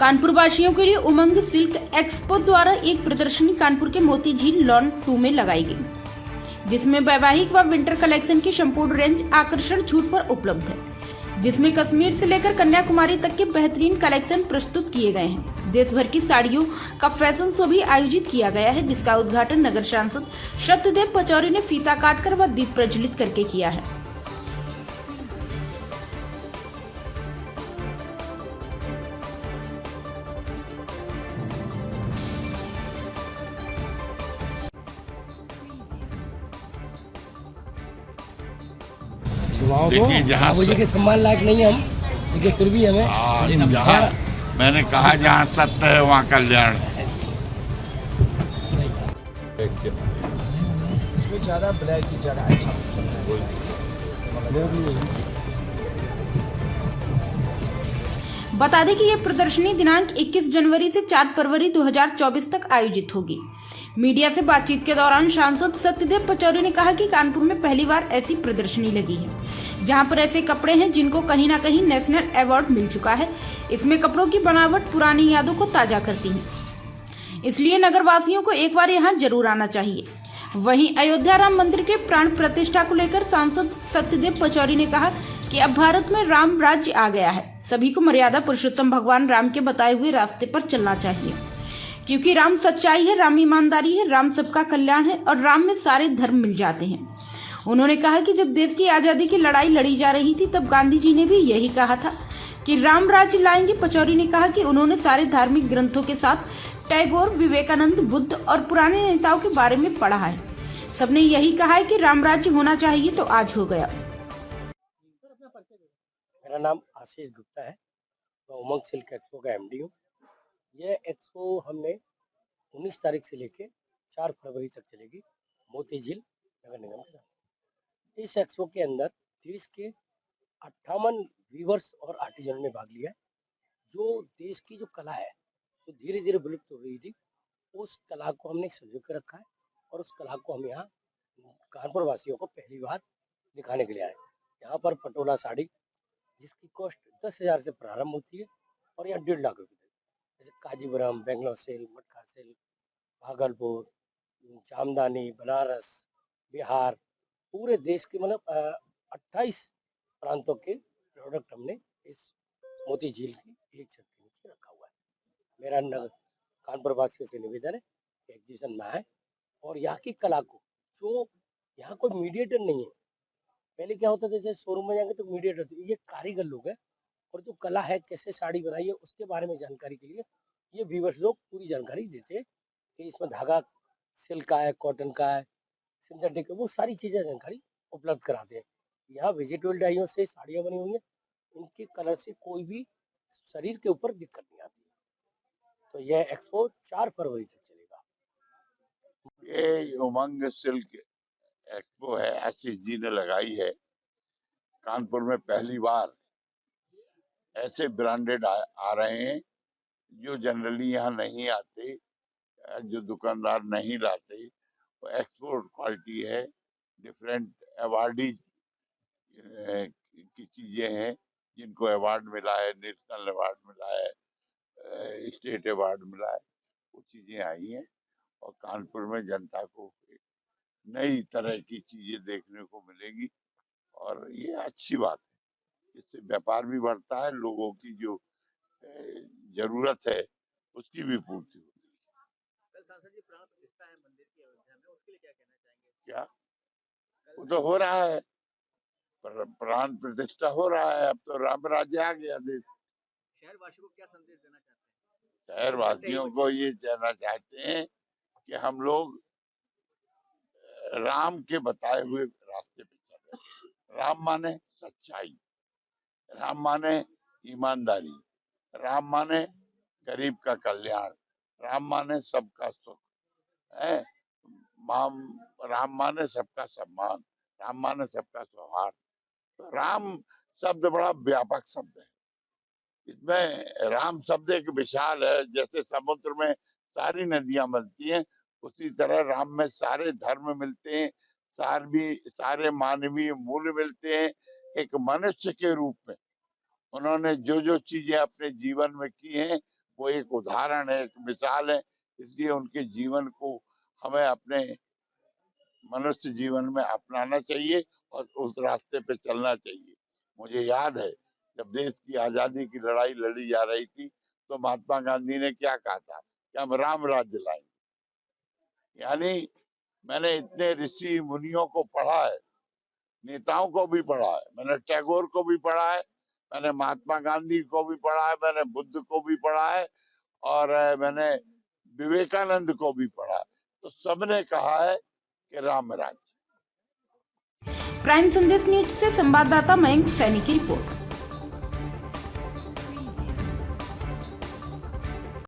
कानपुर वासियों के लिए उमंग सिल्क एक्सपो द्वारा एक प्रदर्शनी कानपुर के मोती झील लॉन 2 में लगाई गई, जिसमें वैवाहिक व विंटर कलेक्शन की संपूर्ण रेंज आकर्षण छूट पर उपलब्ध है, जिसमें कश्मीर से लेकर कन्याकुमारी तक के बेहतरीन कलेक्शन प्रस्तुत किए गए हैं। देश भर की साड़ियों का फैशन शो भी आयोजित किया गया है, जिसका उद्घाटन नगर सांसद सत्यदेव पचौरी ने फीता काटकर व दीप प्रज्वलित करके किया है। देखिए जहाँ मुझे के सम्मान लायक नहीं है हम, लेकिन फिर भी हमें जहाँ मैंने कहा जहाँ सत्य है वहाँ कल्याण है। इसमें ज़्यादा ब्लैक ही ज़्यादा अच्छा चल रहा है। बता दें कि यह प्रदर्शनी दिनांक 21 जनवरी से 4 फरवरी 2024 तक आयोजित होगी। मीडिया से बातचीत के दौरान सांसद सत्यदेव पचौरी ने कहा कि कानपुर में पहली बार ऐसी प्रदर्शनी लगी है, जहां पर ऐसे कपड़े हैं जिनको कहीं ना कहीं नेशनल अवार्ड मिल चुका है। इसमें कपड़ों की बनावट पुरानी यादों को ताजा करती है, इसलिए नगरवासियों को एक बार यहाँ जरूर आना चाहिए। वहीं अयोध्या राम मंदिर के प्राण प्रतिष्ठा को लेकर सांसद सत्यदेव पचौरी ने कहा कि अब भारत में राम राज्य आ गया है, सभी को मर्यादा पुरुषोत्तम भगवान राम के बताए हुए रास्ते पर चलना चाहिए, क्योंकि राम सच्चाई है, राम ईमानदारी है, राम सबका कल्याण है और राम में सारे धर्म मिल जाते हैं। उन्होंने कहा कि जब देश की आजादी की लड़ाई लड़ी जा रही थी तब गांधी जी ने भी यही कहा था कि राम राज्य लाएंगे। पचौरी ने कहा कि उन्होंने सारे धार्मिक ग्रंथों के साथ टैगोर, विवेकानंद, बुद्ध और पुराने नेताओं के बारे में पढ़ा है। सबने यही कहा है कि राम राज्य होना चाहिए, तो आज हो गया। मेरा नाम आशीष गुप्ता है, मैं उमंग सिल्क एक्सपो का एमडी हूँ। यह एक्सपो हमने 19 तारीख से लेके 4 फरवरी तक चलेगी, मोती झील नगर निगम के साथ। इस एक्सपो के अंदर देश के 58 वीवर्स और आर्टिजन ने भाग लिया है। जो देश की जो कला है तो धीरे धीरे विलुप्त हो रही थी, उस कला को हमने संजो के रखा है और उस कला को हम यहाँ कानपुर वासियों को पहली बार दिखाने के लिए आए। यहाँ पर पटोला साड़ी जिसकी कॉस्ट 10,000 से प्रारंभ होती है और यहाँ 1.5 लाख रुपये, जैसे काजीपुरम, बेंगलोर सिल्क, मटका सिल्क, भागलपुर, जामदानी, बनारस, बिहार, पूरे देश के मतलब 28 प्रांतों के प्रोडक्ट हमने इस मोती झील की एक छत के नीचे रखा हुआ है। मेरा नगर कानपुर वासियों से निवेदन है कि एग्जीबिशन में आए और यहाँ की कला को, जो यहाँ कोई मीडिएटर नहीं है। पहले क्या होता था, जैसे शोरूम में जाएंगे तो मीडिएटर थे, ये कारीगर लोग हैं और जो कला है, कैसे साड़ी बनाई है, उसके बारे में जानकारी के लिए ये व्यूअर्स लोग पूरी जानकारी देते हैं कि इसमें धागा सिल्क का है, कॉटन का है, सिंथेटिक है, वो सारी चीजें जानकारी उपलब्ध कराते हैं। यहाँ वेजिटेबल डाइयों से साड़ियाँ बनी हुई हैं, इनके कलर से कोई भी शरीर के ऊपर दिक्कत नहीं आती है। तो यह एक्सपो 4 फरवरी तक चलेगा। ये उमंग सिल्क एक्सपो है, आशीष जी ने लगाई है। कानपुर में पहली बार ऐसे ब्रांडेड आ रहे हैं जो जनरली यहाँ नहीं आते, जो दुकानदार नहीं लाते। वो एक्सपोर्ट क्वालिटी है, डिफरेंट अवार्डी की चीजें हैं जिनको अवार्ड मिला है, नेशनल अवार्ड मिला है, स्टेट अवार्ड मिला है, वो चीजें आई हैं और कानपुर में जनता को नई तरह की चीजें देखने को मिलेगी और ये अच्छी बात है। इससे व्यापार भी बढ़ता है, लोगों की जो जरूरत है उसकी भी पूर्ति होती है। कल सांसद जी प्राण प्रतिष्ठा है मंदिर की अयोध्या में, उसके लिए क्या कहना चाहेंगे? क्या वो तो हो रहा है, प्राण प्रतिष्ठा हो रहा है, अब तो राम राज्य आ गया देश। शहरवासियों को क्या संदेश देना चाहते हैं? शहरवासियों को ये कहना चाहते हैं कि हम लोग राम के बताए हुए रास्ते पे चल रहे हैं। राम माने सच्चाई, राम माने ईमानदारी, राम माने गरीब का कल्याण, राम माने सबका सुख है, राम माने सबका सम्मान, राम माने सबका सौहार्द। तो राम शब्द बड़ा व्यापक शब्द है। इसमें राम शब्द एक विशाल है, जैसे समुद्र में सारी नदियां मिलती हैं, उसी तरह राम में सारे धर्म मिलते हैं, सारे मानवीय मूल्य मिलते हैं। एक मनुष्य के रूप में उन्होंने जो जो चीजें अपने जीवन में की हैं वो एक उदाहरण है, एक मिसाल है। इसलिए उनके जीवन को हमें अपने मनुष्य जीवन में अपनाना चाहिए और उस रास्ते पे चलना चाहिए। मुझे याद है जब देश की आजादी की लड़ाई लड़ी जा रही थी तो महात्मा गांधी ने क्या कहा था कि हम राम राज्य लाएंगे। यानी मैंने इतने ऋषि मुनियों को पढ़ा है, नेताओं को भी पढ़ा है, मैंने टैगोर को भी पढ़ा है, मैंने महात्मा गांधी को भी पढ़ा है, मैंने बुद्ध को भी पढ़ा है और मैंने विवेकानंद को भी पढ़ा है। तो सबने कहा है कि राम राज्य। प्राइम संदेश न्यूज से संवाददाता मयंक सैनी की रिपोर्ट।